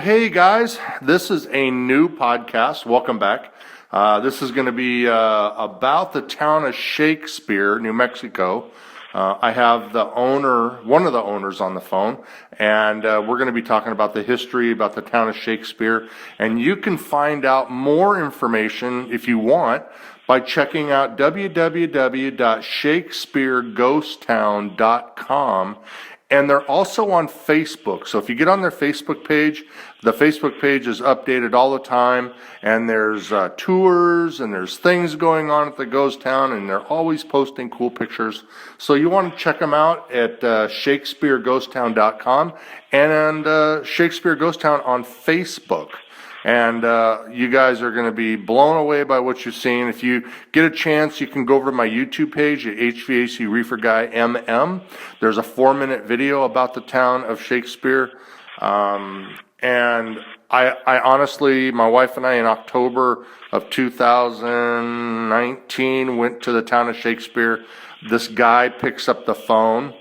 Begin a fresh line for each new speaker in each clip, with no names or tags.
Hey guys, this is a new podcast. Welcome back. This is going to be about the town of Shakespeare, New Mexico. I have one of the owners on the phone, and we're going to be talking about the history, about the town of Shakespeare. And you can find out more information if you want by checking out www.shakespeareghosttown.com. And they're also on Facebook. So if you get on their Facebook page, the Facebook page is updated all the time. And there's tours and there's things going on at the ghost town. And they're always posting cool pictures. So you want to check them out at shakespeareghosttown.com and Shakespeare Ghost Town on Facebook. And you guys are going to be blown away by what you're seeing. If you get a chance, you can go over to my YouTube page at HVAC Reefer Guy MM. There's a 4-minute video about the town of Shakespeare. And I honestly, my wife and I in October of 2019 went to the town of Shakespeare. This guy picks up the phone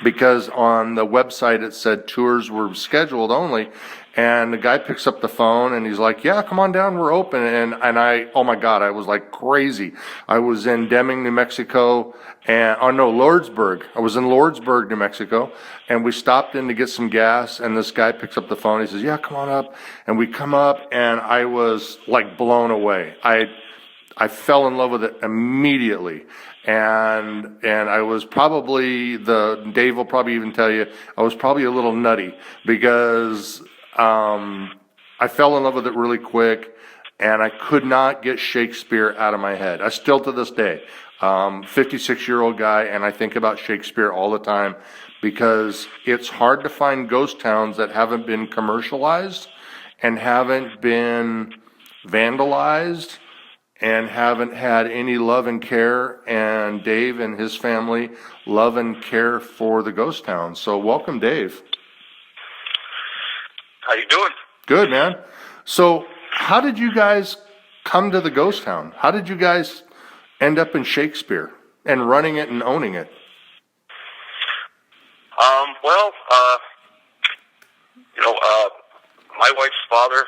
because on the website it said tours were scheduled only. And the guy picks up the phone and he's like, yeah, come on down, we're open. And I, oh my God, I was like crazy. I was in Deming, New Mexico, Lordsburg. I was in Lordsburg, New Mexico, and we stopped in to get some gas, and this guy picks up the phone. He says, yeah, come on up. And we come up, and I was like blown away. I fell in love with it immediately. And I was probably, Dave will probably even tell you, I was probably a little nutty because I fell in love with it really quick, and I could not get Shakespeare out of my head. I still to this day, 56-year-old guy, and I think about Shakespeare all the time because it's hard to find ghost towns that haven't been commercialized and haven't been vandalized and haven't had any love and care, and Dave and his family love and care for the ghost town. So welcome, Dave.
How you doing?
Good, man. So how did you guys come to the ghost town? How did you guys end up in Shakespeare and running it and owning it?
Well, my wife's father,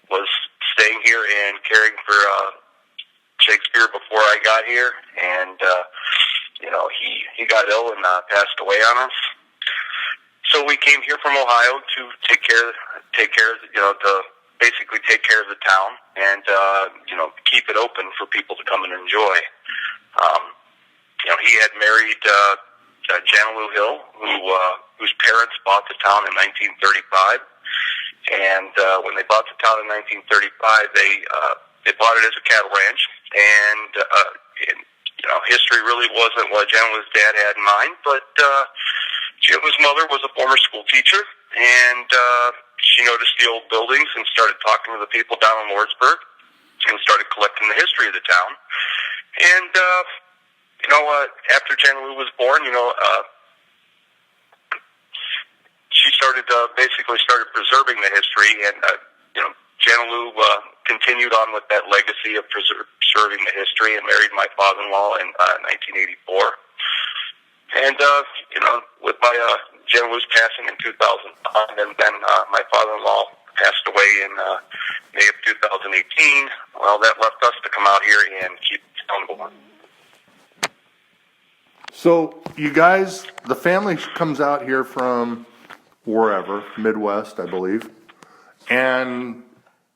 was staying here and caring for Shakespeare before I got here, and he got ill and passed away on us. So we came here from Ohio to take care of the town and keep it open for people to come and enjoy. He had married Jana Lou Hill, whose parents bought the town in 1935. And when they bought the town in 1935, they bought it as a cattle ranch. And history really wasn't what Jana Lou's dad had in mind, but Jana's mother was a former school teacher, and she noticed the old buildings and started talking to the people down in Lordsburg and started collecting the history of the town. And after Jana Lou was born, she started preserving the history, and Jana Lou continued on with that legacy of preserving the history and married my father-in-law in 1984. And with my Jana Lou's passing in 2005, and then my father-in-law passed away in May of 2018. Well, that left us to come out here and keep the town going.
So you guys, the family comes out here from wherever, Midwest, I believe, and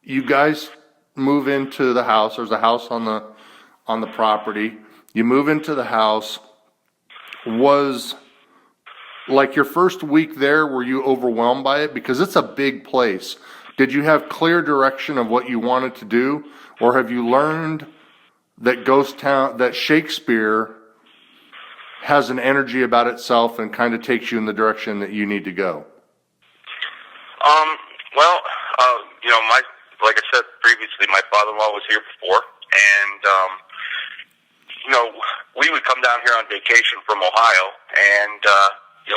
you guys move into the house. There's a house on the property. You move into the house. Was like your first week there, were you overwhelmed by it? Because it's a big place. Did you have clear direction of what you wanted to do? Or have you learned that that Shakespeare has an energy about itself and kind of takes you in the direction that you need to go?
Like I said previously, my father-in-law was here before, and we would come down here on vacation from Ohio, and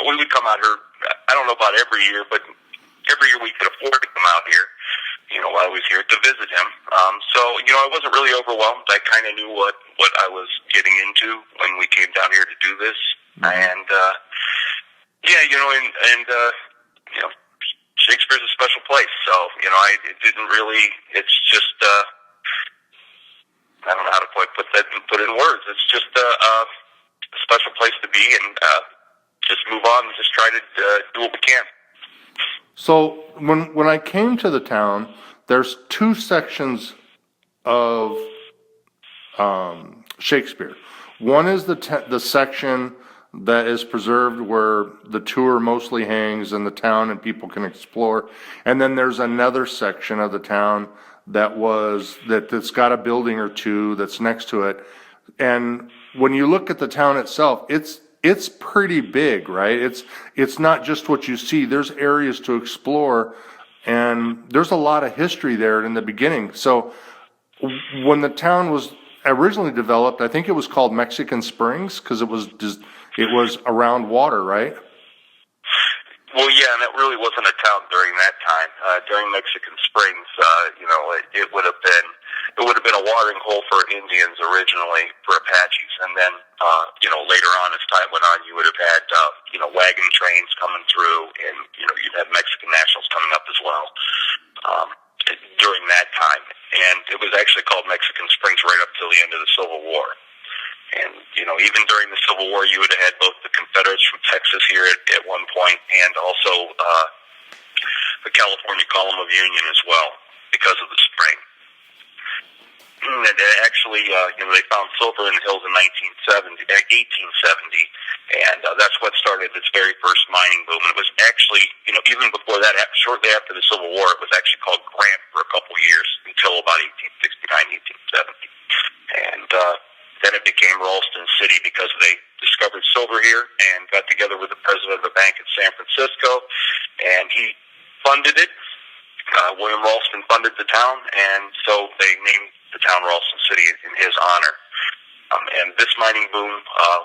we would come out here, I don't know about every year, but every year we could afford to come out here, while I was here to visit him. So I wasn't really overwhelmed. I kind of knew what I was getting into when we came down here to do this. Mm-hmm. And place. So, it didn't really, it's just, I don't know how to put it in words. It's just a special place to be, and just move on and just try to do what we can.
So when I came to the town, there's two sections of Shakespeare. One is the section that is preserved where the tour mostly hangs in the town and people can explore. And then there's another section of the town that's got a building or two that's next to it. And when you look at the town itself, it's pretty big, right? It's not just what you see. There's areas to explore, and there's a lot of history there in the beginning. So when the town was originally developed, I think it was called Mexican Springs because it was around water, right?
Well, yeah, and it really wasn't a town during that time. During Mexican Springs, it would have been a watering hole for Indians originally, for Apaches, and then later on as time went on, you would have had wagon trains coming through, and you'd have Mexican nationals coming up as well during that time. And it was actually called Mexican Springs right up till the end of the Civil War. And, even during the Civil War, you would have had both the Confederates from Texas here at one point and also the California Column of Union as well because of the spring. And actually, they found silver in the hills in 1870, and that's what started its very first mining boom. And it was actually, even before that, shortly after the Civil War, it was actually called Grant for a couple years until about 1869, 1870. And then it became Ralston City because they discovered silver here and got together with the president of the bank in San Francisco, and he funded it. William Ralston funded the town, and so they named the town Ralston City in his honor. And this mining boom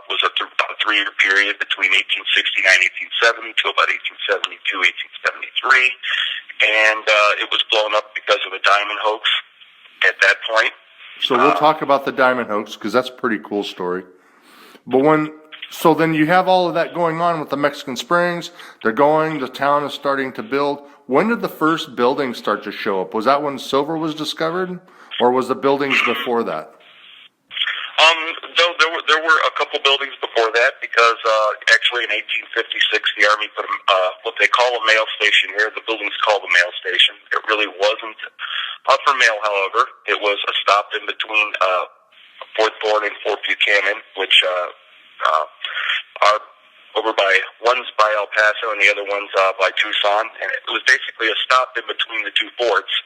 was a 3-year period between 1869 1870 to about 1872, 1873, and it was blown up because of a diamond hoax at that point.
So we'll talk about the diamond hoax because that's a pretty cool story. But so then you have all of that going on with the Mexican Springs. The town is starting to build. When did the first buildings start to show up? Was that when silver was discovered, or was the buildings before that?
There were a couple buildings before that because actually in 1856 the Army put what they call a mail station here. The building's called the mail station. It really wasn't for mail, however. It was a stop in between Fort Thorne and Fort Buchanan, which are over by, one's by El Paso and the other one's by Tucson. And it was basically a stop in between the two forts,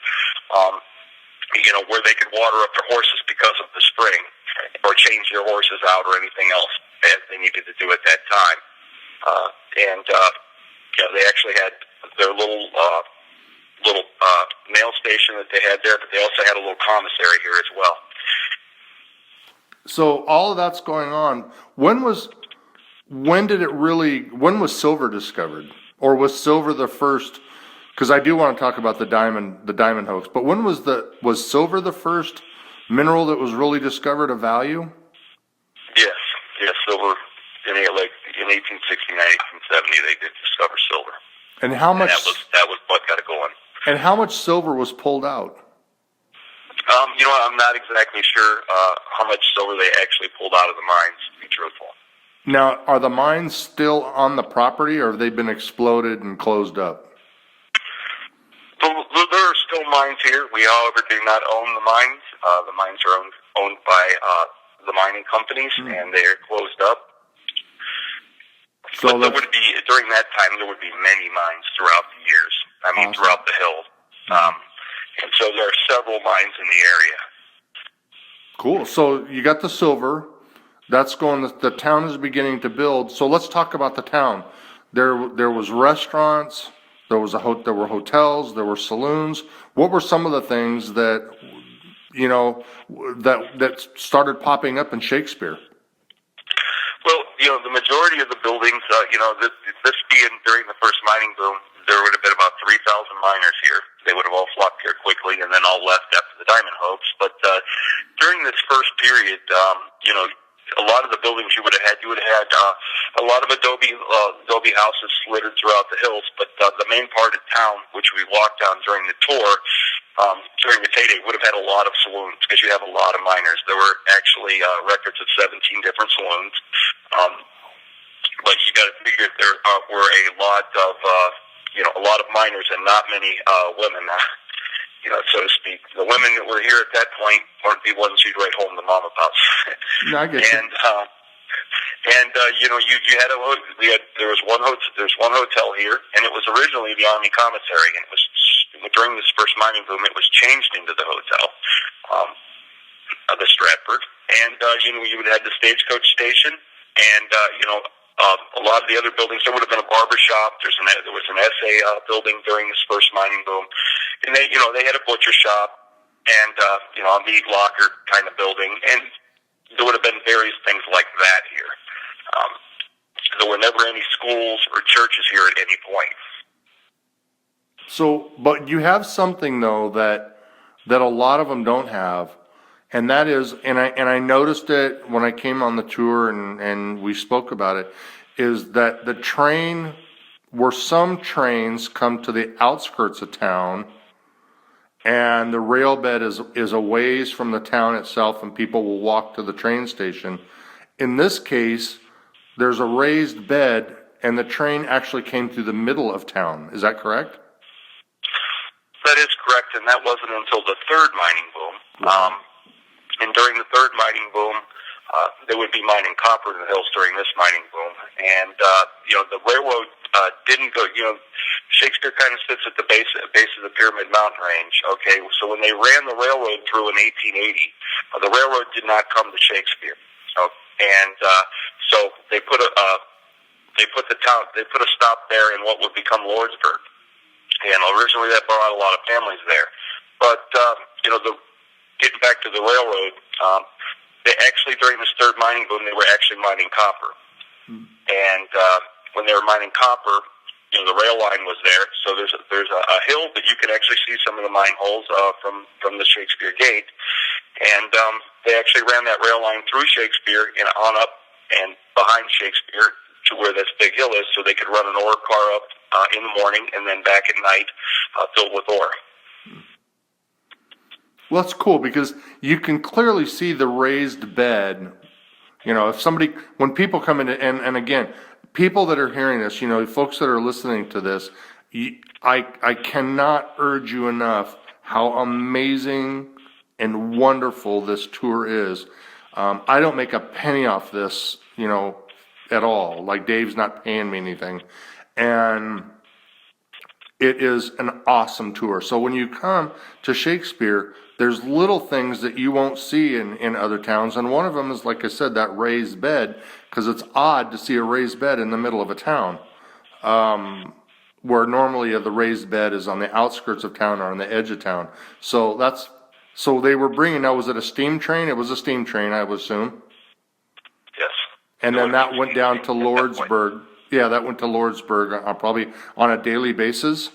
where they could water up their horses because of the spring, or change their horses out or anything else as they needed to do at that time. They actually had their little mail station that they had there, but they also had a little commissary here as well.
So all of that's going on. When was silver discovered? Or was silver the first? Because I do want to talk about the diamond hoax. But when was silver the first mineral that was really discovered of value? Yes,
silver in 1869, 1870, they did discover silver.
And how much?
And that was what got it going.
And how much silver was pulled out?
I'm not exactly sure how much silver they actually pulled out of the mines, to be truthful.
Now, are the mines still on the property, or have they been exploded and closed up?
There are still mines here. We, however, do not own the mines. The mines are owned by the mining companies, and they are closed up.
So
but during that time, there would be many mines throughout the years. Awesome. Throughout the hill. And so there are several mines in the area.
Cool. So you got the silver. That's going. The town is beginning to build. So let's talk about the town. There was restaurants. There were hotels. There were saloons. What were some of the things that that started popping up in Shakespeare?
Well, the majority of the buildings, this being during the first mining boom, there would have been about 3,000 miners here. They would have all flocked here quickly and then all left after the diamond hoax. But during this first period, a lot of the buildings you would have had a lot of adobe houses littered throughout the hills, but the main part of town, which we walked down during the tour, during its heyday, would have had a lot of saloons because you have a lot of miners. There were actually records of 17 different saloons. But you got to figure there were a lot of miners and not many women, so to speak. The women that were here at that point weren't the ones you'd write home to mom about.
No, I get you.
You had there's one hotel here, and it was originally the Army commissary, and it was during this first mining boom, it was changed into the hotel, the Stratford, and you would have the stagecoach station, and a lot of the other buildings. There would have been a barber shop. There was an essay building during this first mining boom, and they had a butcher shop and a meat locker kind of building, and there would have been various things like that here. There were never any schools or churches here at any point.
So, but you have something though that a lot of them don't have, and that is, and I noticed it when I came on the tour and we spoke about it, is that the train, where some trains come to the outskirts of town, and the rail bed is a ways from the town itself, and people will walk to the train station. In this case, there's a raised bed, and the train actually came through the middle of town. Is that correct?
That is correct, and that wasn't until the third mining boom. And during the third mining boom, there would be mining copper in the hills during this mining boom. And, the railroad didn't go, Shakespeare kind of sits at the base of the Pyramid Mountain Range, okay? So when they ran the railroad through in 1880, the railroad did not come to Shakespeare. So they put a stop there in what would become Lordsburg. And originally that brought a lot of families there. But, getting back to the railroad, they actually, during this third mining boom, they were actually mining copper. And when they were mining copper, the rail line was there. So there's a hill that you can actually see some of the mine holes from the Shakespeare Gate. And they actually ran that rail line through Shakespeare and on up and behind Shakespeare to where this big hill is, so they could run an ore car up in the morning and then back at night filled with ore.
Well, that's cool because you can clearly see the raised bed. When people come in, and again, people that are hearing this, folks that are listening to this, I cannot urge you enough how amazing and wonderful this tour is. I don't make a penny off this, at all. Like, Dave's not paying me anything. And it is an awesome tour. So when you come to Shakespeare, there's little things that you won't see in other towns. And one of them is, like I said, that raised bed, because it's odd to see a raised bed in the middle of a town, where normally the raised bed is on the outskirts of town or on the edge of town. So they were bringing, now was it a steam train? It was a steam train, I would assume.
Yes.
And then that went down to Lordsburg. Yeah, that went to Lordsburg probably on a daily basis.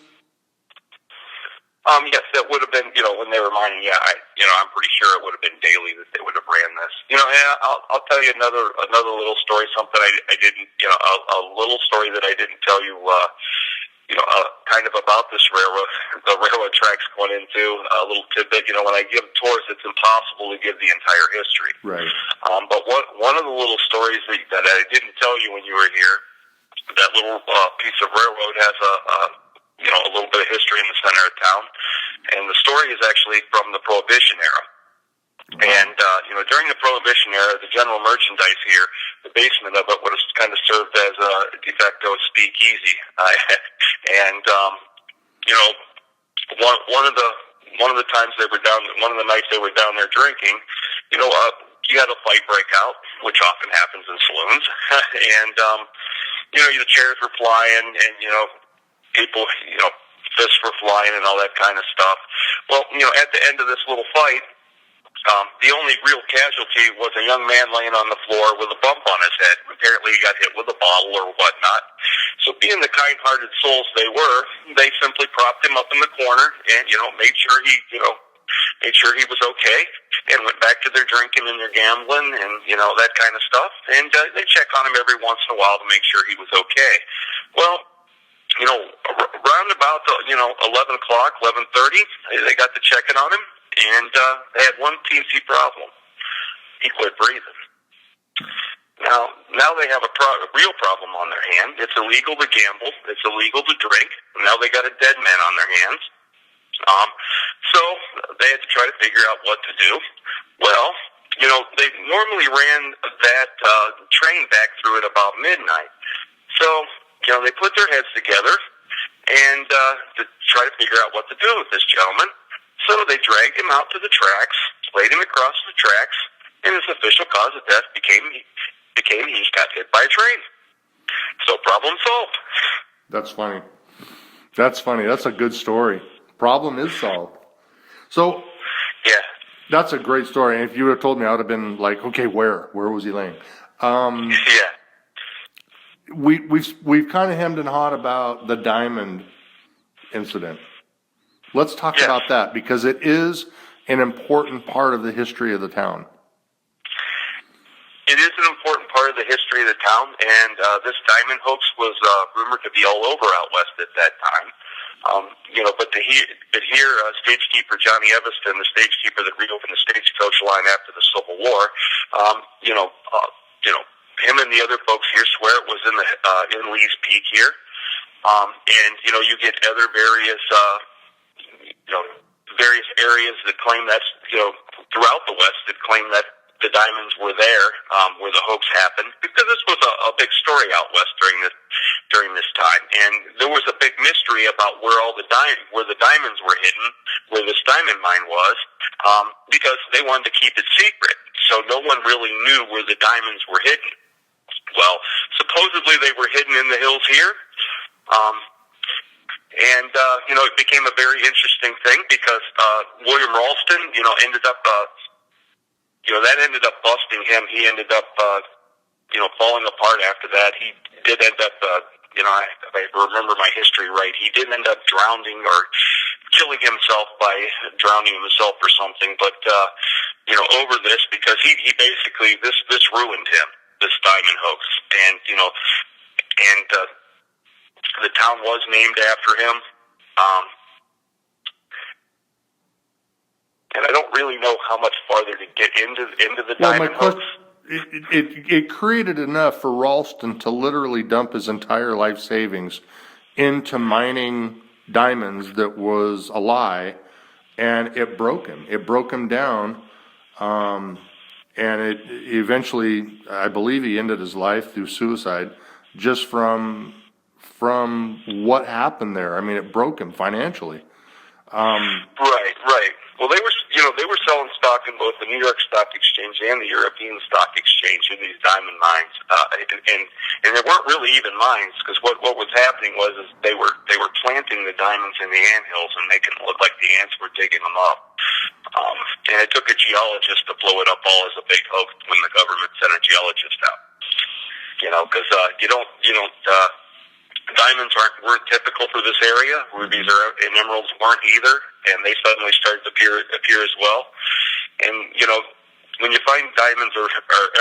Yes, that would have been, when they were mining. Yeah, I'm pretty sure it would have been daily that they would have ran this. And I'll tell you another little story. Something I didn't, a little story that I didn't tell you. Kind of about this railroad, the railroad tracks going into a little tidbit. When I give tours, it's impossible to give the entire history.
Right.
But one of the little stories that I didn't tell you when you were here, that little piece of railroad has a little bit of history in the center of town, and the story is actually from the Prohibition era. Wow. And during the Prohibition era, the general merchandise here, the basement of it would have kind of served as a de facto speakeasy. One of the times they were down, one of the nights they were down there drinking, you had a fight break out, which often happens in saloons, and the chairs were flying, and people, fists were flying, and all that kind of stuff. Well, at the end of this little fight, the only real casualty was a young man laying on the floor with a bump on his head. Apparently he got hit with a bottle or whatnot. So being the kind-hearted souls they were, they simply propped him up in the corner and, made sure he was okay, and went back to their drinking and their gambling and, that kind of stuff. And they check on him every once in a while to make sure he was okay. Well, Around about 11 o'clock, 11:30, they got to checking on him, and they had one teensy problem. He quit breathing. Now they have a real problem on their hand. It's illegal to gamble. It's illegal to drink. Now they got a dead man on their hands. So they had to try to figure out what to do. Well, they normally ran that train back through at about midnight. So, they put their heads together and to try to figure out what to do with this gentleman. So they dragged him out to the tracks, laid him across the tracks, and his official cause of death became he got hit by a train. So problem solved.
That's funny. That's a good story. Problem is solved. So,
yeah,
that's a great story. And if you would have told me, I would have been like, okay, where was he laying?
Yeah.
We've kind of hemmed and hawed about the diamond incident. Let's talk about that, because it is an important part of the history of the town.
It is an important part of the history of the town, and this diamond hoax was rumored to be all over out west at that time. But to hear stagekeeper Johnny Evanston, the stagekeeper that reopened the stagecoach line after the Civil War, him and the other folks here swear it was in Lee's Peak here, and you get other various areas that claim that's throughout the West that claim that the diamonds were there where the hoax happened, because this was a big story out west during this time, and there was a big mystery about where the diamonds were hidden, where this diamond mine was, because they wanted to keep it secret, so no one really knew where the diamonds were hidden. Well, supposedly they were hidden in the hills here, and it became a very interesting thing, because William Ralston, ended up. That ended up busting him. He ended up, falling apart after that. He did end up, if I remember my history right, he did end up drowning or killing himself by drowning himself or something. But, over this, because he basically, this ruined him, this diamond hoax. And, the town was named after him. And I don't really know how much farther to get into the diamond hoax.
It created enough for Ralston to literally dump his entire life savings into mining diamonds that was a lie, and it broke him. It broke him down, and it eventually, I believe, he ended his life through suicide, just from what happened there. I mean, it broke him financially.
Right. Well, they were selling stock in both the New York Stock Exchange and the European Stock Exchange in these diamond mines, and they weren't really even mines, because what was happening was they were planting the diamonds in the anthills and making it look like the ants were digging them up. And it took a geologist to blow it up all as a big hoax when the government sent a geologist out. Because diamonds weren't typical for this area. Rubies and emeralds weren't either, and they suddenly started to appear as well. And when you find diamonds or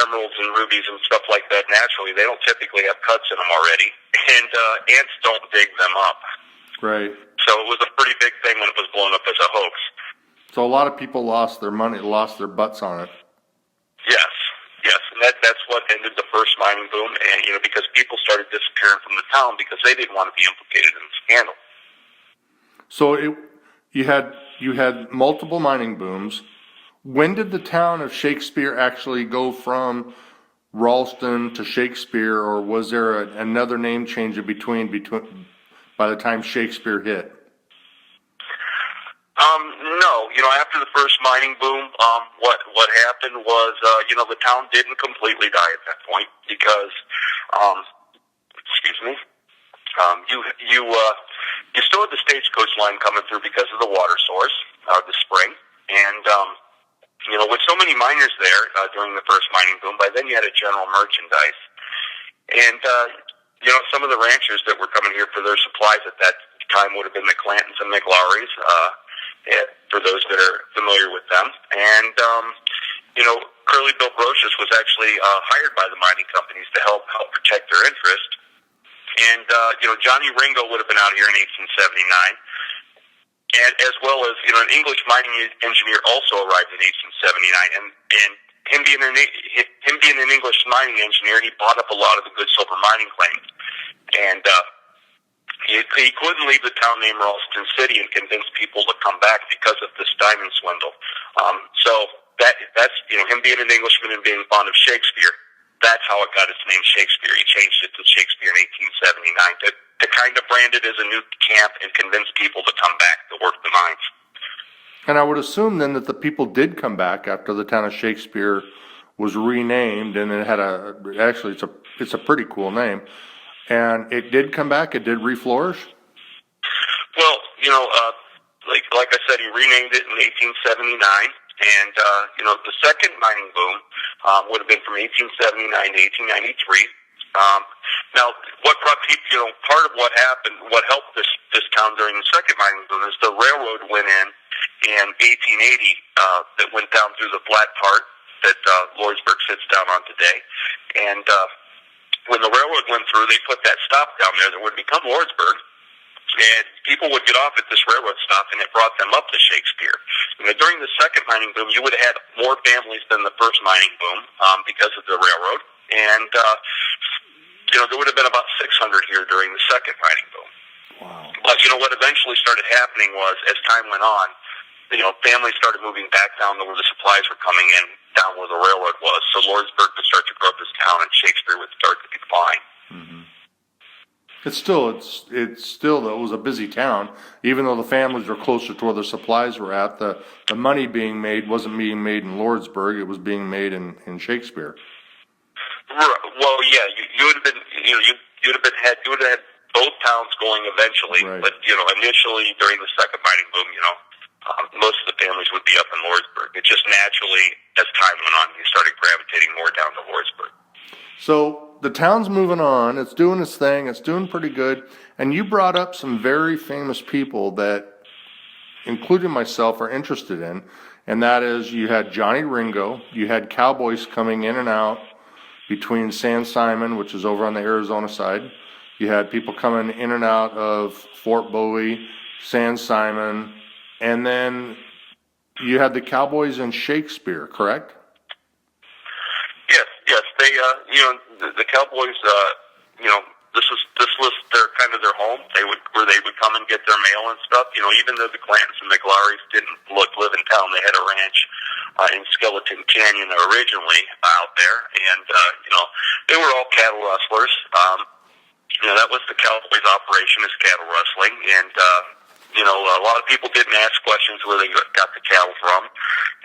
emeralds and rubies and stuff like that naturally, they don't typically have cuts in them already, and ants don't dig them up.
Right.
So it was a pretty big thing when it was blown up as a hoax.
So a lot of people lost their money, lost their butts on it.
Yes, and that's what ended the first mining boom, and because people started disappearing from the town because they didn't want to be implicated in the scandal.
So you had multiple mining booms. When did the town of Shakespeare actually go from Ralston to Shakespeare, or was there another name change in between by the time Shakespeare hit? No, after the first mining boom, what happened was, the town didn't completely die at that point, because, you still had the stagecoach line coming through because of the water source, the spring, and, with so many miners there during the first mining boom, by then you had a general merchandise, and, some of the ranchers that were coming here for their supplies at that time would have been the Clantons and McLaurys, for those that are familiar with them. And, Curly Bill Brocious was actually hired by the mining companies to help protect their interest.
And, Johnny Ringo would have been out here in 1879. And as well as, an English mining engineer also arrived in 1879. And him being an English mining engineer, he bought up a lot of the good silver mining claims. And, he couldn't leave the town named Ralston City and convince people to come back because of this diamond swindle. So that's him being an Englishman and being fond of Shakespeare. That's how it got its name Shakespeare. He changed it to Shakespeare in 1879 to kind of brand it as a new camp and convince people to come back to work the mines.
And I would assume then that the people did come back after the town of Shakespeare was renamed, and it had it's a pretty cool name. And it did come back. It did reflourish.
Well, like I said, he renamed it in 1879, and the second mining boom would have been from 1879 to 1893. Now, what brought people, part of what happened, what helped this town during the second mining boom is the railroad went in 1880 that went down through the flat part that Lordsburg sits down on today, and when the railroad went through, they put that stop down there that would become Lordsburg, and people would get off at this railroad stop, and it brought them up to Shakespeare. During the second mining boom, you would have had more families than the first mining boom because of the railroad, and there would have been about 600 here during the second mining boom.
Wow.
But what eventually started happening was, as time went on, families started moving back down to where the supplies were coming in, down where the railroad was. So Lordsburg would start to grow up as a town, and Shakespeare would start to decline.
Mm-hmm. It was a busy town, even though the families were closer to where the supplies were at. The money being made wasn't being made in Lordsburg; it was being made in Shakespeare.
Well, yeah, you would have been, you would have had both towns going eventually,
right.
But initially during the second mining boom, most of the families would be up in Lordsburg. It just naturally, as time went on, you started gravitating more down to Lordsburg.
So the town's moving on. It's doing its thing. It's doing pretty good. And you brought up some very famous people that, including myself, are interested in. And that is, you had Johnny Ringo. You had cowboys coming in and out between San Simon, which is over on the Arizona side. You had people coming in and out of Fort Bowie, San Simon, and then you had the cowboys in Shakespeare, correct?
Yes. They, the cowboys, this was their kind of their home. They would come and get their mail and stuff. Even though the Clantons and McLaurys didn't live in town, they had a ranch in Skeleton Canyon originally out there, and they were all cattle rustlers. That was the cowboys' operation, is cattle rustling, and a lot of people didn't ask questions where they got the cattle from.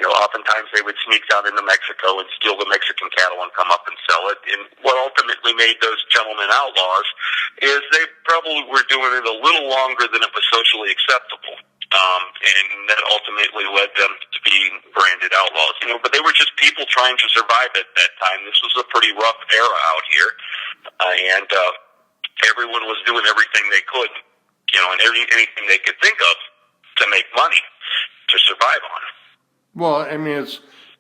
Oftentimes they would sneak down into Mexico and steal the Mexican cattle and come up and sell it. And what ultimately made those gentlemen outlaws is they probably were doing it a little longer than it was socially acceptable. And that ultimately led them to being branded outlaws. But they were just people trying to survive at that time. This was a pretty rough era out here. And everyone was doing everything they could, and anything they could think of to make money to survive on.
Well, I mean,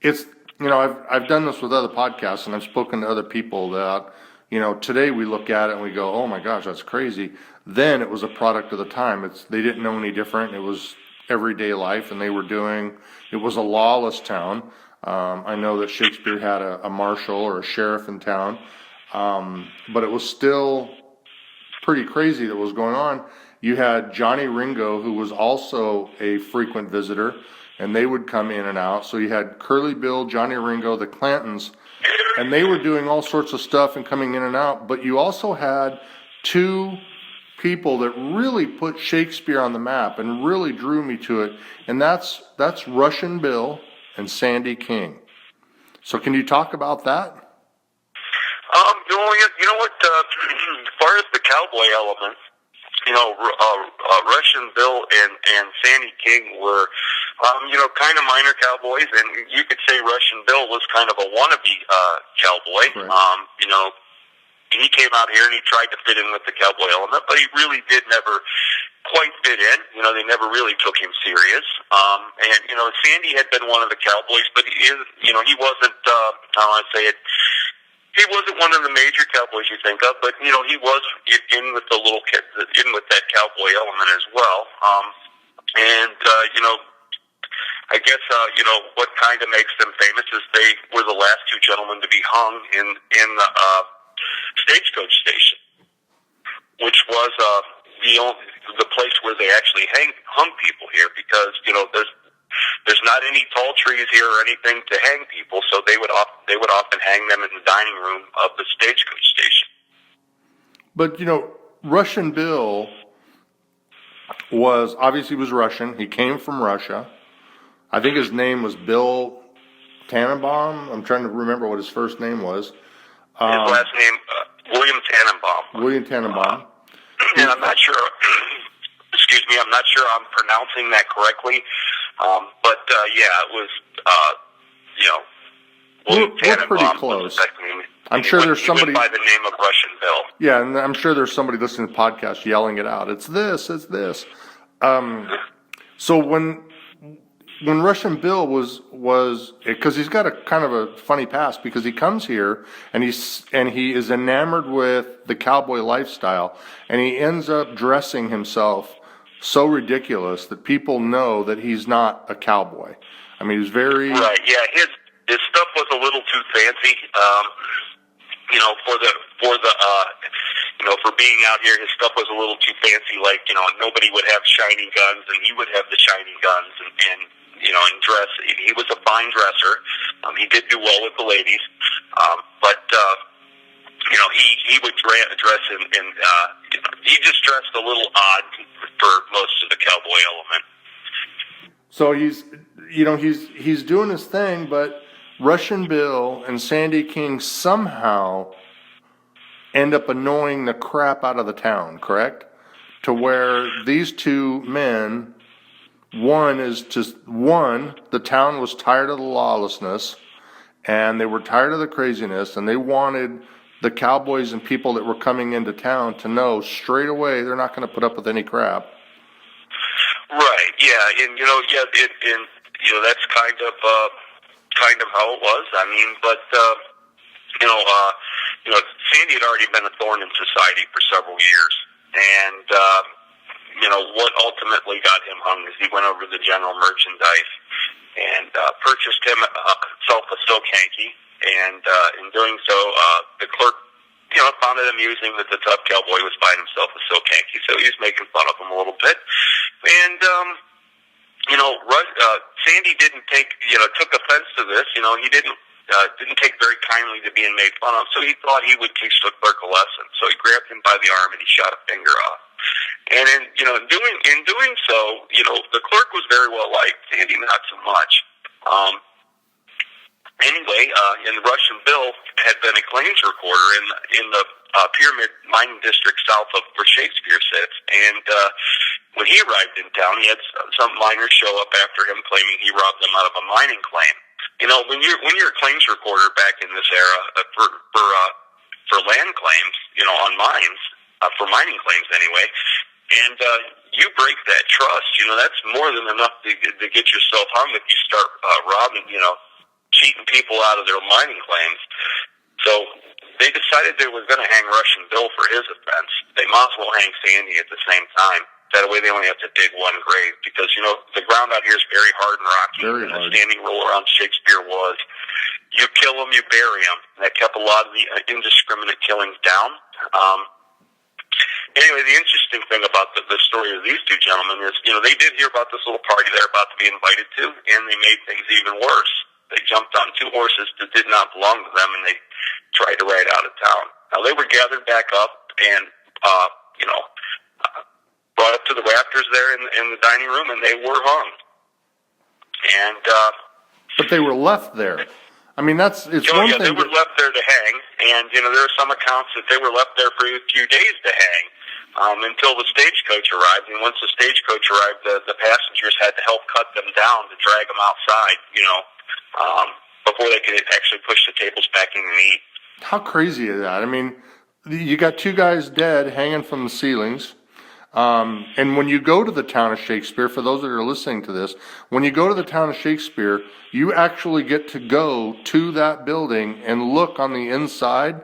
it's I've done this with other podcasts, and I've spoken to other people that, today we look at it and we go, oh my gosh, that's crazy. Then it was a product of the time. They didn't know any different. It was everyday life, and it was a lawless town. I know that Shakespeare had a marshal or a sheriff in town, but it was still pretty crazy that was going on. You had Johnny Ringo, who was also a frequent visitor, and they would come in and out. So you had Curly Bill, Johnny Ringo, the Clantons, and they were doing all sorts of stuff and coming in and out. But you also had two people that really put Shakespeare on the map and really drew me to it, and that's Russian Bill and Sandy King. So can you talk about that?
You know what? As far as the cowboy element, Russian Bill and Sandy King were, kind of minor cowboys, and you could say Russian Bill was kind of a wannabe cowboy. Right. He came out here and he tried to fit in with the cowboy element, but he really did never quite fit in. They never really took him serious. And Sandy had been one of the cowboys, but he wasn't, how do I say it, He wasn't one of the major cowboys you think of, but he was in with the little kid, in with that cowboy element as well. And I guess what kind of makes them famous is they were the last two gentlemen to be hung in the stagecoach station, which was the place where they actually hung people here, because there's not any tall trees here or anything to hang people, so they would often hang them in the dining room of the stagecoach station.
But Russian Bill was Russian. He came from Russia. I think his name was Bill Tannenbaum. I'm trying to remember what his first name was.
His last name, William Tannenbaum.
William Tannenbaum.
And I'm not sure. Excuse me. I'm not sure I'm pronouncing that correctly. But it was. William
We're pretty close. I'm sure there's somebody
by the name of Russian Bill.
Yeah, and I'm sure there's somebody listening to the podcast yelling it out. It's this. It's this. So when Russian Bill was because he's got a kind of a funny past, because he comes here and he is enamored with the cowboy lifestyle, and he ends up dressing himself so ridiculous that people know that he's not a cowboy. I mean, he's very
right. Yeah, his stuff was a little too fancy. For being out here, his stuff was a little too fancy. Like, nobody would have shiny guns, and he would have the shiny guns, and dress. He was a fine dresser. He did do well with the ladies, but he would dress in he just dressed a little odd for most of the cowboy element.
So he's doing his thing, but Russian Bill and Sandy King somehow end up annoying the crap out of the town, correct? To where these two men, the town was tired of the lawlessness, and they were tired of the craziness, and they wanted the cowboys and people that were coming into town to know straight away they're not going to put up with any crap.
Right. Yeah. And that's kind of how it was. I mean, but Sandy had already been a thorn in society for several years, and what ultimately got him hung is he went over to the general merchandise and purchased himself a silk hanky, and in doing so, the clerk found it amusing that the tough cowboy was buying himself a silk hanky, so he was making fun of him a little bit, and Sandy took offense to this. He didn't take very kindly to being made fun of, so he thought he would teach the clerk a lesson. So he grabbed him by the arm and he shot a finger off. And in doing so, the clerk was very well liked. Sandy not so much. Anyway, and Russian Bill had been a claims recorder in the Pyramid Mining District south of where Shakespeare sits. And when he arrived in town, he had some miners show up after him, claiming he robbed them out of a mining claim. When you're a claims recorder back in this era for land claims, on mines, for mining claims anyway, and you break that trust, that's more than enough to get yourself hung if you start robbing, cheating people out of their mining claims. So they decided they were going to hang Russian Bill for his offense. They might as well hang Sandy at the same time. That way they only have to dig one grave, because, the ground out here is very hard and rocky.
Very hard.
The standing rule around Shakespeare was, you kill them, you bury them. That kept a lot of the indiscriminate killings down. Anyway, the interesting thing about the story of these two gentlemen is, they did hear about this little party they're about to be invited to, and they made things even worse. They jumped on two horses that did not belong to them, and they tried to ride out of town. Now, they were gathered back up and, brought up to the rafters there in the dining room, and they were hung. And
but they were left there. I mean, one thing.
They were left there to hang, and there are some accounts that they were left there for a few days to hang until the stagecoach arrived. And once the stagecoach arrived, the passengers had to help cut them down to drag them outside, before they could actually push the tables back in and eat. How
crazy is that? I mean, you got two guys dead hanging from the ceilings. And when you go to the town of Shakespeare, for those that are listening to this, when you go to the town of Shakespeare, you actually get to go to that building and look on the inside,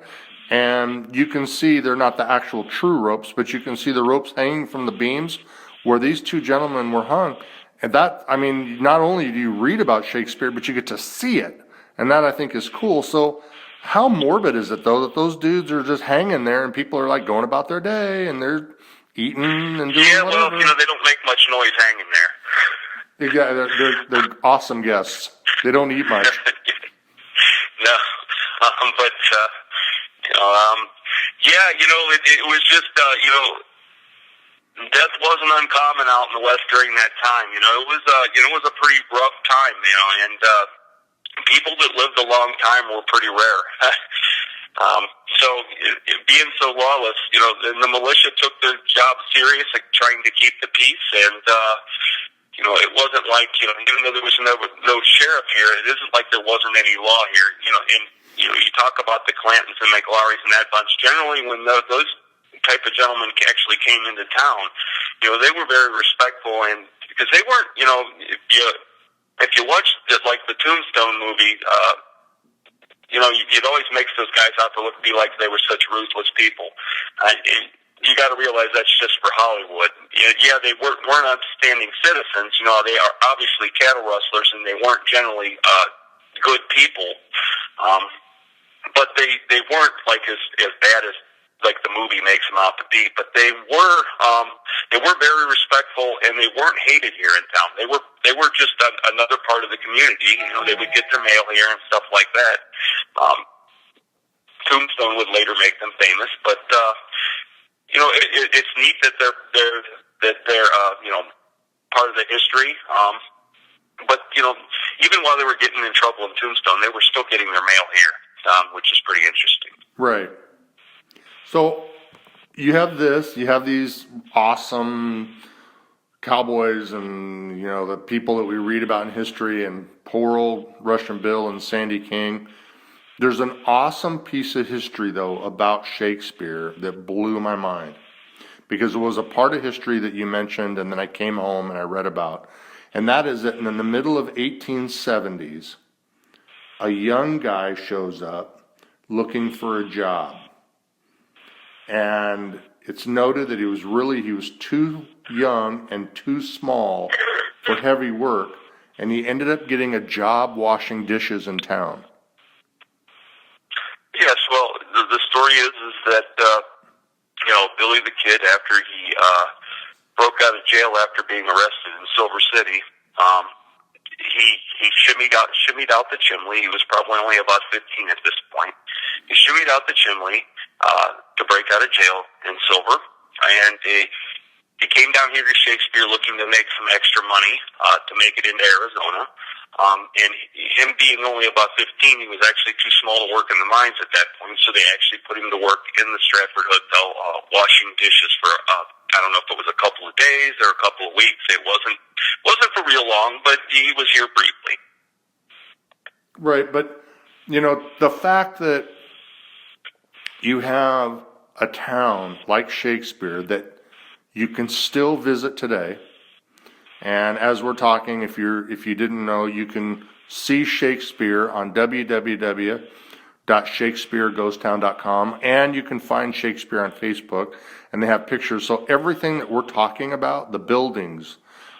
and you can see they're not the actual true ropes, but you can see the ropes hanging from the beams where these two gentlemen were hung. And that, I mean, not only do you read about Shakespeare, but you get to see it. And that, I think, is cool. So how morbid is it, though, that those dudes are just hanging there and people are like going about their day and they're eating and doing
Yeah,
whatever?
well, they don't make much noise hanging there.
Yeah, they're awesome guests. They don't eat much.
No, but yeah, it was just death wasn't uncommon out in the West during that time. It was a pretty rough time, and people that lived a long time were pretty rare. So being so lawless, the militia took their job serious, like trying to keep the peace, and it wasn't like, even though there was no sheriff here, it isn't like there wasn't any law here. And you talk about the Clantons and McLaurys and that bunch. Generally, when those type of gentlemen actually came into town, they were very respectful, and because they weren't, if you watch like the Tombstone movie, it always makes those guys out to be like they were such ruthless people. You got to realize that's just for Hollywood. Yeah, they weren't upstanding citizens. They are obviously cattle rustlers, and they weren't generally good people. But they weren't like as bad as like the movie makes them out to be. But they were very respectful, and they weren't hated here in town. They were just another part of the community. They would get their mail here and stuff like that. Tombstone would later make them famous, but it's neat that they're part of the history. But even while they were getting in trouble in Tombstone, they were still getting their mail here, which is pretty interesting.
Right. So you have these awesome cowboys and, the people that we read about in history, and poor old Russian Bill and Sandy King. There's an awesome piece of history, though, about Shakespeare that blew my mind, because it was a part of history that you mentioned, and then I came home and I read about. And that is that in the middle of 1870s, a young guy shows up looking for a job. And it's noted that he was too young and too small for heavy work, and he ended up getting a job washing dishes in town.
Yes, well, the story is that Billy the Kid, after he broke out of jail after being arrested in Silver City, he shimmied out the chimney. He was probably only about 15 at this point. He shimmied out the chimney to break out of jail in Silver, and he came down here to Shakespeare looking to make some extra money to make it into Arizona. And him being only about 15, he was actually too small to work in the mines at that point, so they actually put him to work in the Stratford Hotel washing dishes for I don't know if it was a couple of days or a couple of weeks. It wasn't for real long, but he was here briefly.
Right, but the fact that you have a town like Shakespeare that you can still visit today, and as we're talking, if you didn't know, you can see Shakespeare on www.shakespearegoestown.com, and you can find Shakespeare on Facebook, and they have pictures. So everything that we're talking about, the buildings,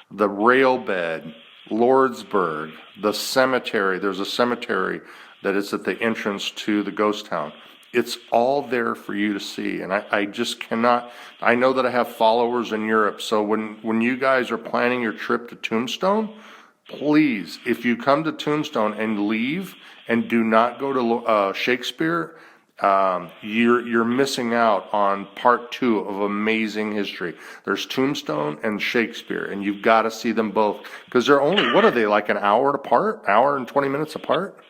the rail bed, Lordsburg, the cemetery, there's a cemetery that is at the entrance to the ghost town. It's all there for you to see, and I just cannot. I know that I have followers in Europe, so when you guys are planning your trip to Tombstone, please, if you come to Tombstone and leave and do not go to Shakespeare, you're missing out on part 2 of amazing history. There's Tombstone and Shakespeare, and you've got to see them both, because they're only, what are they, like an hour apart, hour and 20 minutes apart?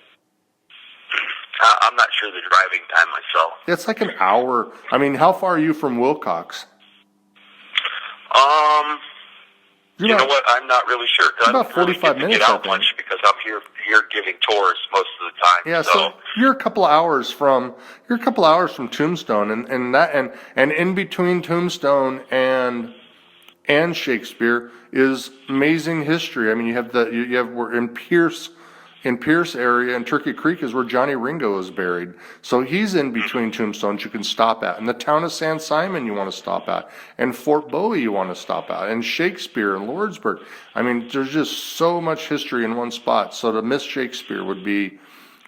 I'm not sure the driving time myself.
It's like an hour. I mean, how far are you from Wilcox?
You know what? I'm not really sure.
About 45 minutes.
Get out much because I'm here giving tours most of the time.
Yeah, so you're a couple of hours from Tombstone, and in between Tombstone and and Shakespeare is amazing history. I mean, we're in Pierce area, and Turkey Creek is where Johnny Ringo is buried. So he's in between tombstones you can stop at. And the town of San Simon you want to stop at. And Fort Bowie you want to stop at. And Shakespeare and Lordsburg. I mean, there's just so much history in one spot. So to miss Shakespeare would be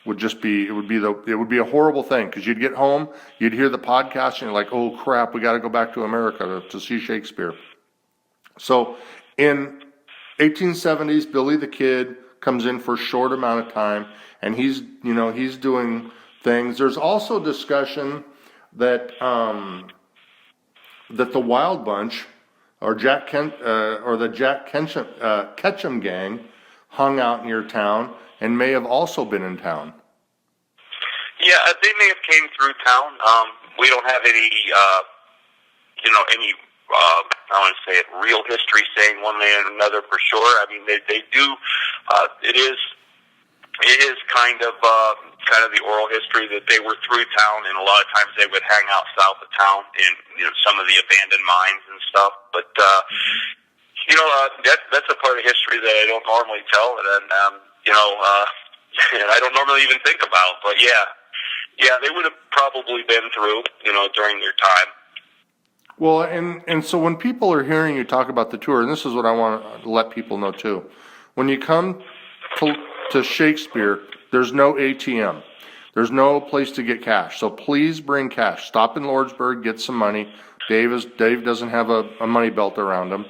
a horrible thing, because you'd get home, you'd hear the podcast, and you're like, oh crap, we got to go back to America to see Shakespeare. So in 1870s, Billy the Kid comes in for a short amount of time, and he's doing things. There's also discussion that the Wild Bunch, or the Jack Ketchum gang, hung out near town and may have also been in town.
Yeah, they may have came through town. We don't have any, I want to say it, real history saying one way or another for sure. I mean, they do. It is kind of the oral history that they were through town, and a lot of times they would hang out south of town in some of the abandoned mines and stuff. But that's a part of history that I don't normally tell, and I don't normally even think about. But yeah, they would have probably been through, during their time.
Well, and so when people are hearing you talk about the tour, and this is what I want to let people know too, when you come to Shakespeare, there's no ATM. There's no place to get cash. So please bring cash. Stop in Lordsburg, get some money. Dave doesn't have a money belt around him.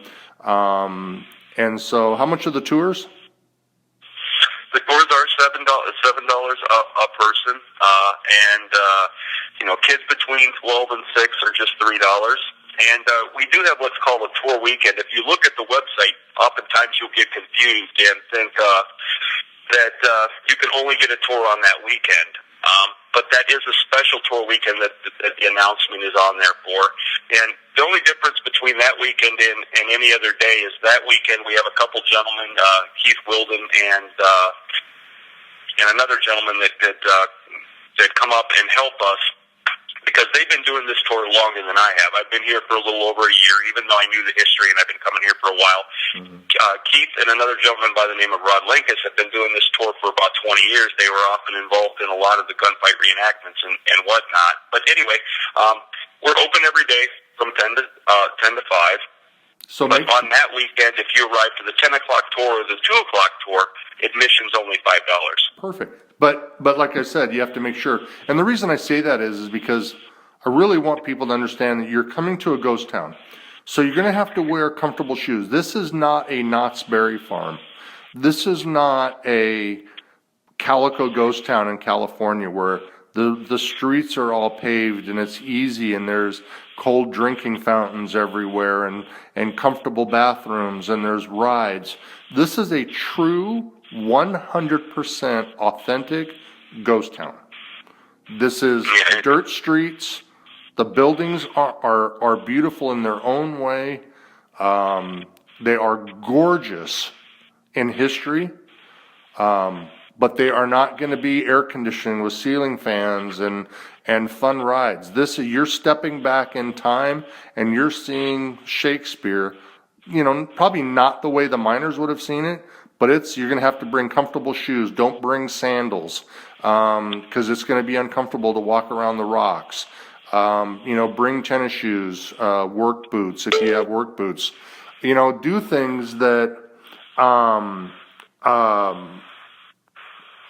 And so how much are the tours?
The tours are $7 a person, and kids between 12 and 6 are just $3. And we do have what's called a tour weekend. If you look at the website, oftentimes you'll get confused and think that you can only get a tour on that weekend. But that is a special tour weekend that the announcement is on there for. And the only difference between that weekend and any other day is that weekend we have a couple gentlemen, Keith Wilden and another gentleman that come up and help us, because they've been doing this tour longer than I have. I've been here for a little over a year, even though I knew the history and I've been coming here for a while. Mm-hmm. Keith and another gentleman by the name of Rod Linkus have been doing this tour for about 20 years. They were often involved in a lot of the gunfight reenactments and whatnot. But anyway, we're open every day from 10 to 5. But on that weekend, if you arrive for the 10 o'clock tour or the 2 o'clock tour, admission's only $5.
Perfect. But like I said, you have to make sure. And the reason I say that is because I really want people to understand that you're coming to a ghost town. So you're going to have to wear comfortable shoes. This is not a Knott's Berry Farm. This is not a Calico ghost town in California where the streets are all paved and it's easy and there's cold drinking fountains everywhere and comfortable bathrooms and there's rides. This is a true 100% authentic ghost town. This is dirt streets. The buildings are beautiful in their own way. They are gorgeous in history, but they are not going to be air conditioning with ceiling fans and fun rides. You're stepping back in time and you're seeing Shakespeare, probably not the way the miners would have seen it, but you're going to have to bring comfortable shoes. Don't bring sandals, because it's going to be uncomfortable to walk around the rocks. Bring tennis shoes, work boots if you have work boots. Do things that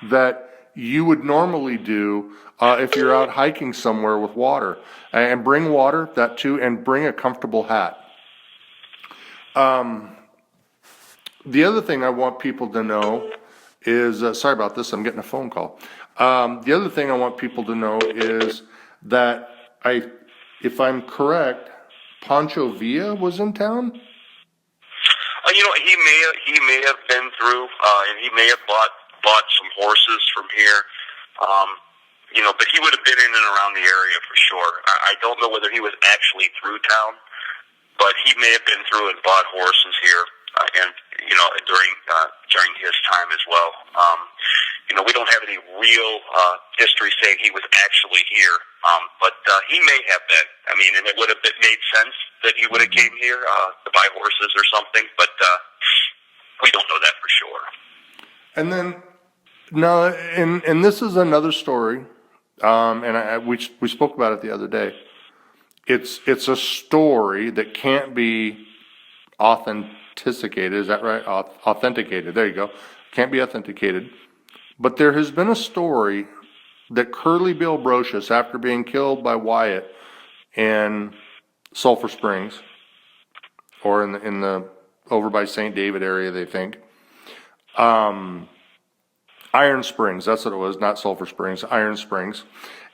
that you would normally do if you're out hiking somewhere with water. And bring water, that too, and bring a comfortable hat. The other thing I want people to know is, sorry about this, I'm getting a phone call. The other thing I want people to know is that if I'm correct, Pancho Villa was in town?
He may have been through, and he may have bought some horses from here. But he would have been in and around the area for sure. I don't know whether he was actually through town, but he may have been through and bought horses here, and during his time as well. we don't have any real history saying he was actually here, but he may have been. I mean, and it would have made sense that he would have came here to buy horses or something, but we don't know that for sure.
And then, no, and this is another story, and we spoke about it the other day. It's a story that can't be authenticated. Is that right? Authenticated. There you go. Can't be authenticated. But there has been a story that Curly Bill Brocious, after being killed by Wyatt in Sulphur Springs, or in the over by St. David area, they think. Iron Springs, that's what it was, not Sulphur Springs, Iron Springs.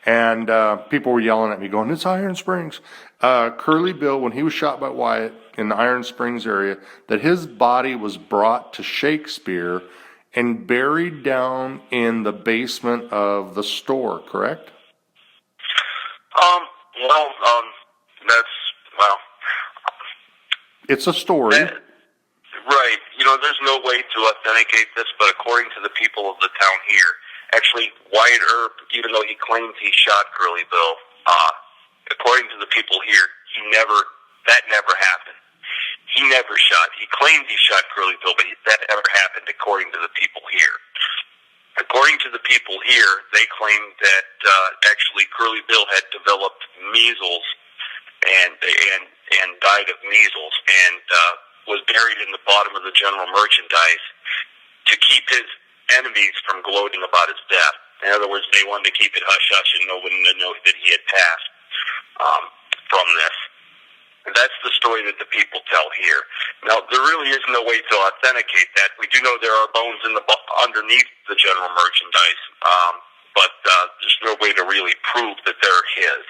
And people were yelling at me going, it's Iron Springs. Curly Bill, when he was shot by Wyatt in the Iron Springs area, that his body was brought to Shakespeare and buried down in the basement of the store, correct?
Well,
it's a story.
Right. There's no way to authenticate this, but according to the people of the town here, actually, Wyatt Earp, even though he claimed he shot Curly Bill, according to the people here, that never happened. He never shot. He claimed he shot Curly Bill, but that never happened according to the people here. According to the people here, they claimed that actually Curly Bill had developed measles and died of measles and was buried in the bottom of the general merchandise to keep his enemies from gloating about his death. In other words, they wanted to keep it hush-hush and no one to know that he had passed from this. And that's the story that the people tell here. Now, there really is no way to authenticate that. We do know there are bones underneath the general merchandise, but there's no way to really prove that they're his.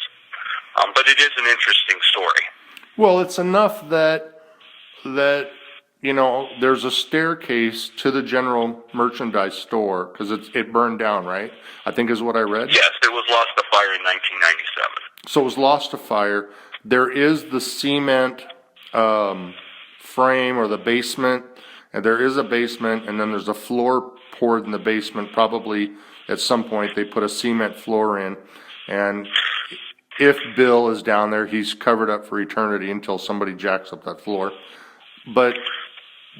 But it is an interesting story.
Well, it's enough that there's a staircase to the general merchandise store because it burned down, right? I think is what I read.
Yes, it was lost to fire in 1997.
So it was lost to fire. There is the cement frame or the basement, and there is a basement, and then there's a floor poured in the basement. Probably at some point they put a cement floor in, and if Bill is down there, he's covered up for eternity until somebody jacks up that floor. But,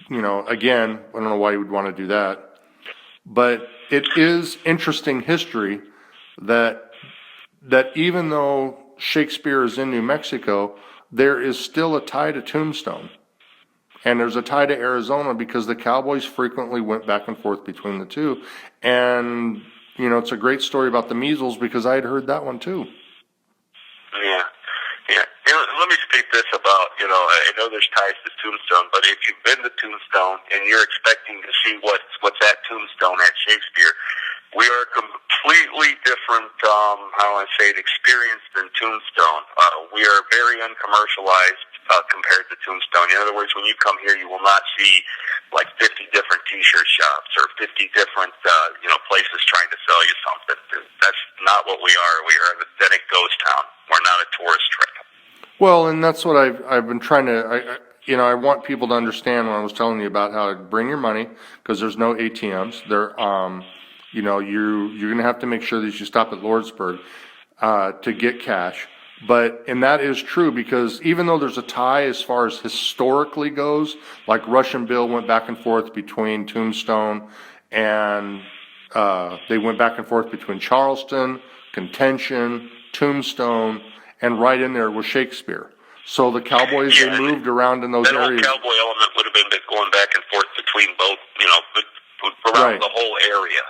again, I don't know why you would want to do that. But it is interesting history that even though Shakespeare is in New Mexico, there is still a tie to Tombstone. And there's a tie to Arizona because the Cowboys frequently went back and forth between the two. And, it's a great story about the measles because I had heard that one too.
Yeah. Let me speak this about, I know there's ties to Tombstone, but if you've been to Tombstone and you're expecting to see what's at Tombstone at Shakespeare, we are completely different, experience than Tombstone. We are very uncommercialized compared to Tombstone. In other words, when you come here, you will not see like 50 different T-shirt shops or 50 different, places trying to sell you something. That's not what we are. We are an authentic ghost town. We're not a tourist trip.
Well, and that's what I've been trying to, I want people to understand when I was telling you about how to bring your money, because there's no ATMs. You're going to have to make sure that you stop at Lordsburg to get cash. And that is true because even though there's a tie as far as historically goes, like Russian Bill went back and forth between Tombstone and they went back and forth between Charleston, Contention, Tombstone, and right in there was Shakespeare. So the Cowboys, they moved around in those areas.
That whole cowboy element would have been going back and forth between both, around the whole area.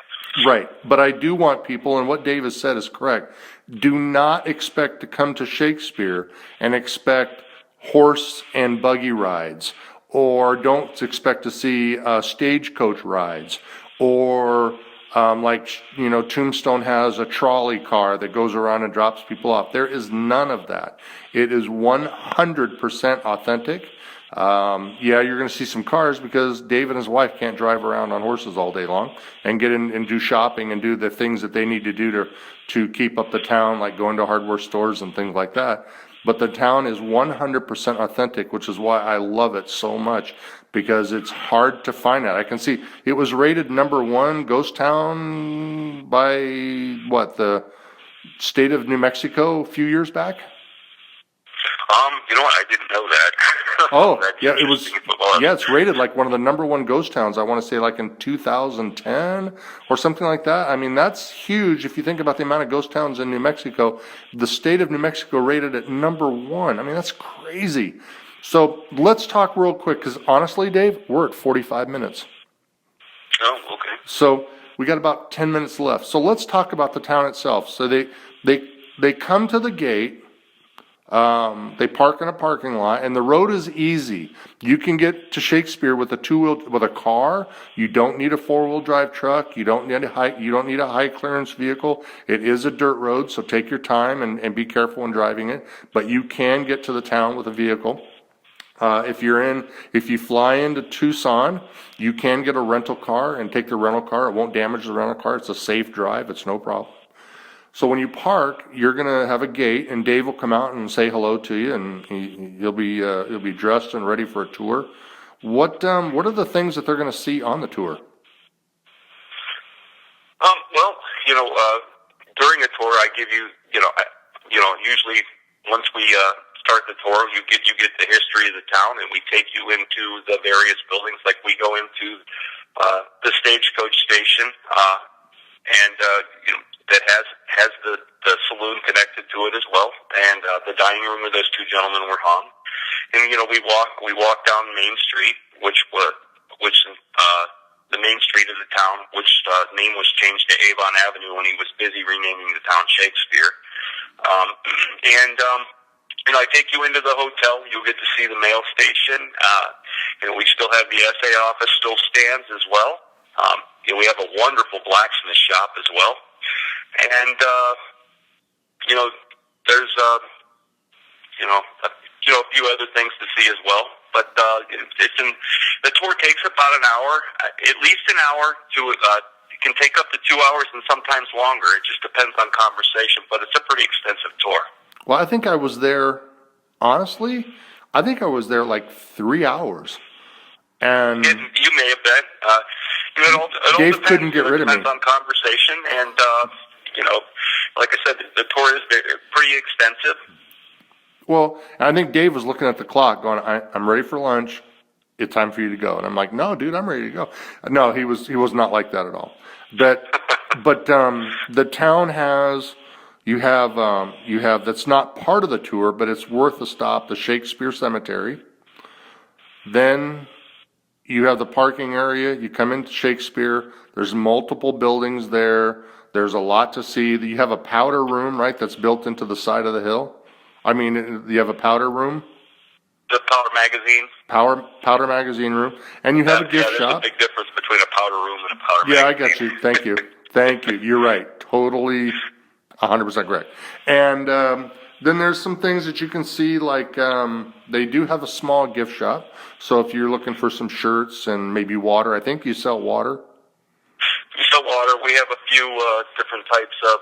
Right. But I do want people, and what Dave has said is correct, do not expect to come to Shakespeare and expect horse and buggy rides, or don't expect to see stagecoach rides, or Tombstone has a trolley car that goes around and drops people off. There is none of that. It is 100% authentic. You're going to see some cars because Dave and his wife can't drive around on horses all day long and get in and do shopping and do the things that they need to do to keep up the town, like going to hardware stores and things like that. But the town is 100% authentic, which is why I love it so much, because it's hard to find that. I can see it was rated #1 ghost town by the state of New Mexico a few years back.
You know what? I didn't know that.
Oh,
That's
yeah, it was.
interesting. Well,
Yeah, it's rated like one of the #1 ghost towns. I want to say like in 2010 or something like that. I mean, that's huge if you think about the amount of ghost towns in New Mexico. The state of New Mexico rated it #1. I mean, that's crazy. So let's talk real quick, because honestly, Dave, we're at 45 minutes.
Oh, okay.
So we got about 10 minutes left. So let's talk about the town itself. So they come to the gate. They park in a parking lot, and the road is easy. You can get to Shakespeare with a car. You don't need a 4-wheel drive truck. You don't need a high clearance vehicle. It is a dirt road, so take your time and be careful when driving it. But you can get to the town with a vehicle. If you fly into Tucson, you can get a rental car and take the rental car. It won't damage the rental car. It's a safe drive. It's no problem. So when you park, you're gonna have a gate, and Dave will come out and say hello to you, and he'll be dressed and ready for a tour. What are the things that they're gonna see on the tour?
Well, during a tour, I give you, usually once we start the tour, you get the history of the town, and we take you into the various buildings. Like we go into the stagecoach station, and that has the saloon connected to it as well, and the dining room where those two gentlemen were hung. And we walk down Main Street, which the main street of the town, which name was changed to Avon Avenue when he was busy renaming the town Shakespeare. I take you into the hotel. You'll get to see the mail station. We still have the SA office still stands as well. We have a wonderful blacksmith shop as well. And, there's, a few other things to see as well. But, the tour takes about an hour, at least an hour it can take up to 2 hours and sometimes longer. It just depends on conversation, but it's a pretty extensive tour.
Well, I think I was there, honestly, like 3 hours. And
you may have been. It all
Dave
depends,
couldn't get rid of me.
Depends on conversation, and like I said, the tour is pretty extensive.
Well, I think Dave was looking at the clock, going, "I'm ready for lunch. It's time for you to go." And I'm like, "No, dude, I'm ready to go." No, he was not like that at all. But the town has. You have that's not part of the tour, but it's worth a stop. The Shakespeare Cemetery. Then you have the parking area. You come into Shakespeare. There's multiple buildings there. There's a lot to see. You have a powder room, right? That's built into the side of the hill. I mean, you have a powder room.
The Powder Magazine.
Powder Magazine room, and you have a gift shop.
There's a big difference between a powder room and a powder magazine.
Yeah, I got you. Thank you. You're right. Totally. 100% correct. And then there's some things that you can see, like they do have a small gift shop. So if you're looking for some shirts and maybe water, I think you sell water.
We sell water. We have a few different types of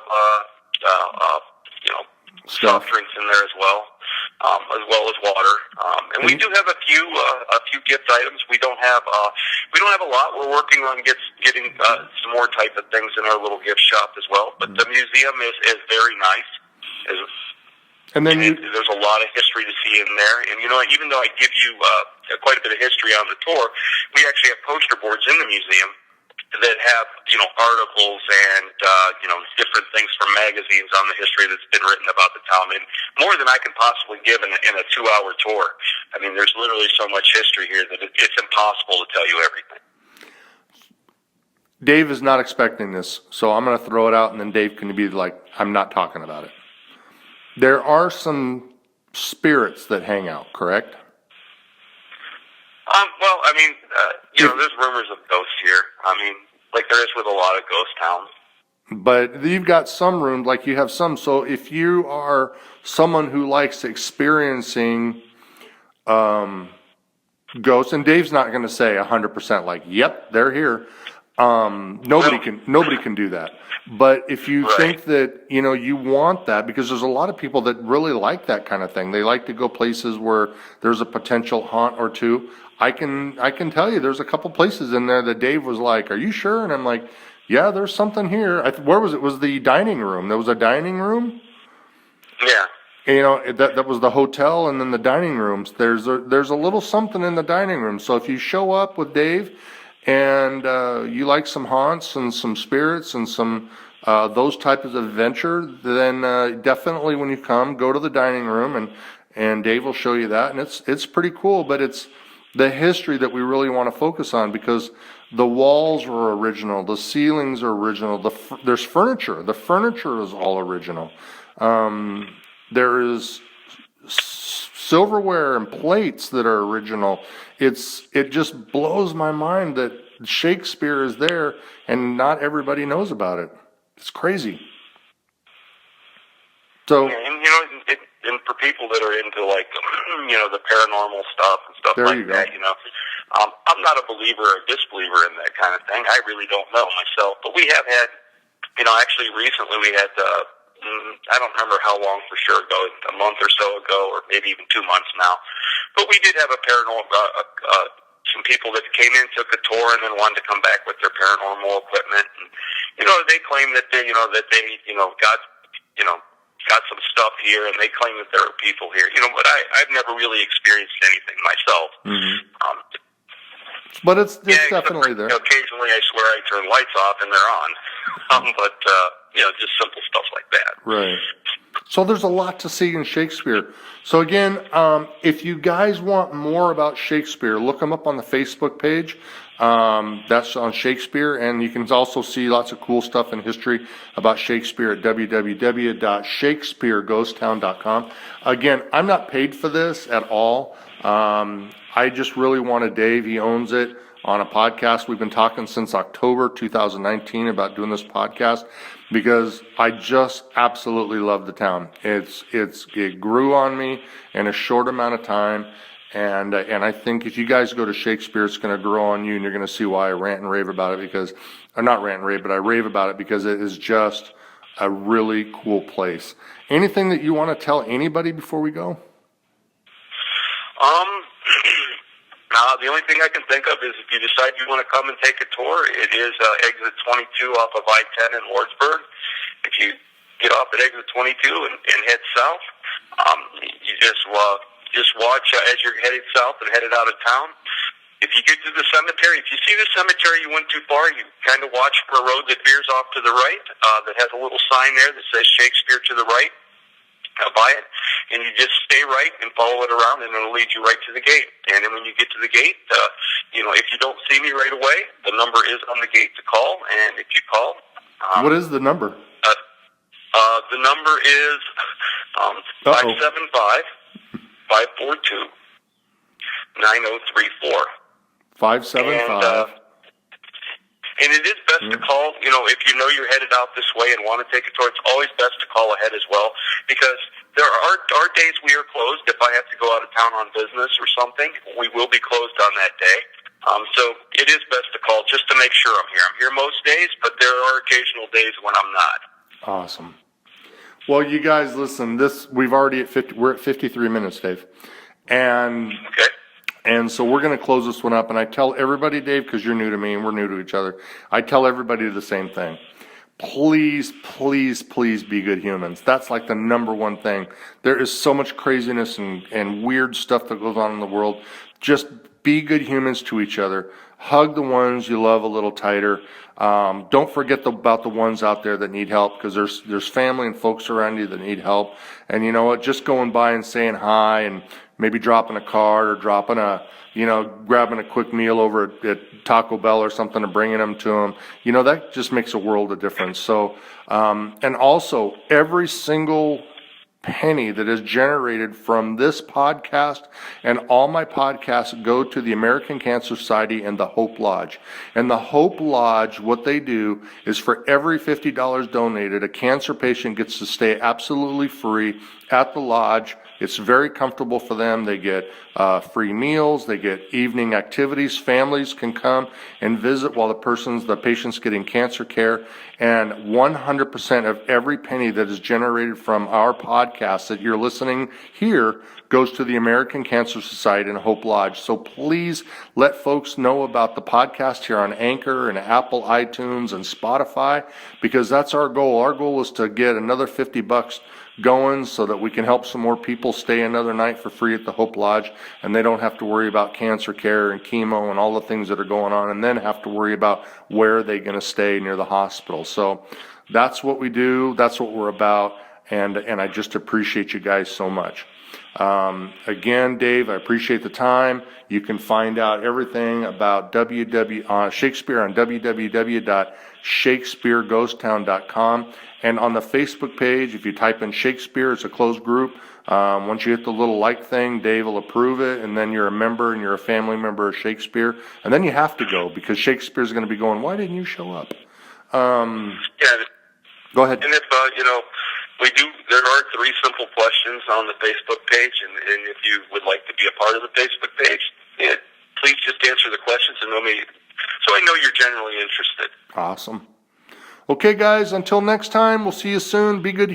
soft drinks in there as well as water. And we do have a few gift items. We don't have a lot. We're working on getting some more type of things in our little gift shop as well. But the museum is very nice.
And then
there's a lot of history to see in there. And even though I give you quite a bit of history on the tour, we actually have poster boards in the museum that have articles and different things from magazines on the history that's been written about the town, and more than I can possibly give in a 2-hour tour. I mean, there's literally so much history here that it's impossible to tell you everything.
Dave is not expecting this, so I'm going to throw it out, and then Dave can be like, "I'm not talking about it." There are some spirits that hang out, correct?
Well, I mean, there's rumors of ghosts here. I mean, like there is with a lot of ghost towns.
But you've got some rooms, like you have some. So if you are someone who likes experiencing ghosts, and Dave's not going to say 100% like, "Yep, they're here." Nobody can do that. But if you
Right.
think that, you want that, because there's a lot of people that really like that kind of thing. They like to go places where there's a potential haunt or two. I can tell you there's a couple places in there that Dave was like, "Are you sure?" And I'm like, "Yeah, there's something here." Where was it? Was the dining room? There was a dining room.
Yeah.
That was the hotel, and then the dining rooms. There's a little something in the dining room. So if you show up with Dave, and you like some haunts and some spirits and some those types of adventure, then definitely when you come, go to the dining room, and Dave will show you that, and it's pretty cool. But it's the history that we really want to focus on, because the walls were original, the ceilings are original, there's furniture. The furniture is all original. There is silverware and plates that are original. It just blows my mind that Shakespeare is there and not everybody knows about it. It's crazy. So,
and for people that are into like, the paranormal stuff and stuff
there
like
you go.
that, I'm not a believer or disbeliever in that kind of thing. I really don't know myself, but we have had, actually recently we had, I don't remember how long for sure ago, a month or so ago, or maybe even 2 months now. But we did have a paranormal, some people that came in, took a tour, and then wanted to come back with their paranormal equipment. And, they claim that they, got some stuff here, and they claim that there are people here. But I've never really experienced anything myself.
Mm-hmm. But it's definitely there.
Occasionally, I swear I turn lights off and they're on. But just simple stuff like that.
Right. So there's a lot to see in Shakespeare. So again, if you guys want more about Shakespeare, look him up on the Facebook page. That's on Shakespeare, and you can also see lots of cool stuff in history about Shakespeare at www.shakespeareghosttown.com. Again, I'm not paid for this at all. I just really wanted Dave, he owns it, on a podcast. We've been talking since October 2019 about doing this podcast because I just absolutely love the town. It grew on me in a short amount of time. And I think if you guys go to Shakespeare, it's going to grow on you, and you're going to see why I rant and rave about it, because, or not rant and rave, but I rave about it because it is just a really cool place. Anything that you want to tell anybody before we go?
The only thing I can think of is if you decide you want to come and take a tour, it is exit 22 off of I-10 in Lordsburg. If you get off at exit 22 and head south, you just watch as you're headed south and headed out of town. If you get to the cemetery, if you see the cemetery you went too far, you kind of watch for a road that veers off to the right that has a little sign there that says Shakespeare to the right. By it, and you just stay right and follow it around, and it'll lead you right to the gate. And then when you get to the gate, if you don't see me right away, the number is on the gate to call, and if you call...
what is the number?
The number is 575-542-9034.
575.
And it is best to call, if you know you're headed out this way and want to take a tour, it's always best to call ahead as well, because there are days we are closed. If I have to go out of town on business or something, we will be closed on that day. So it is best to call just to make sure I'm here. I'm here most days, but there are occasional days when I'm not. Awesome.
Well, you guys, listen, we're at 53 minutes, Dave. And
okay.
And so we're going to close this one up, and I tell everybody, Dave, because you're new to me and we're new to each other, I tell everybody the same thing. Please, please, please be good humans. That's like the number one thing. There is so much craziness and weird stuff that goes on in the world. Just be good humans to each other. Hug the ones you love a little tighter. Don't forget about the ones out there that need help, because there's family and folks around you that need help. And you know what? Just going by and saying hi and maybe dropping a card or grabbing a quick meal over at Taco Bell or something and bringing them to them, that just makes a world of difference. So, and also every single penny that is generated from this podcast and all my podcasts go to the American Cancer Society and the Hope Lodge. And the Hope Lodge, what they do is for every $50 donated, a cancer patient gets to stay absolutely free at the lodge It's very comfortable for them. They get free meals. They get evening activities. Families can come and visit while the patient's getting cancer care. And 100% of every penny that is generated from our podcast that you're listening here goes to the American Cancer Society and Hope Lodge. So please let folks know about the podcast here on Anchor and Apple, iTunes, and Spotify, because that's our goal. Our goal is to get another $50 going so that we can help some more people stay another night for free at the Hope Lodge, and they don't have to worry about cancer care and chemo and all the things that are going on, and then have to worry about where they're going to stay near the hospital. So that's what we do. That's what we're about. And I just appreciate you guys so much. Again, Dave, I appreciate the time. You can find out everything about Shakespeare on www.shakespeareghosttown.com. And on the Facebook page, if you type in Shakespeare, it's a closed group. Once you hit the little like thing, Dave will approve it, and then you're a member and you're a family member of Shakespeare. And then you have to go, because Shakespeare's going to be going, why didn't you show up?
Yeah.
Go ahead.
And if, there are 3 simple questions on the Facebook page, and if you would like to be a part of the Facebook page, please just answer the questions and know me, so I know you're generally interested.
Awesome. Okay, guys, until next time, we'll see you soon. Be good.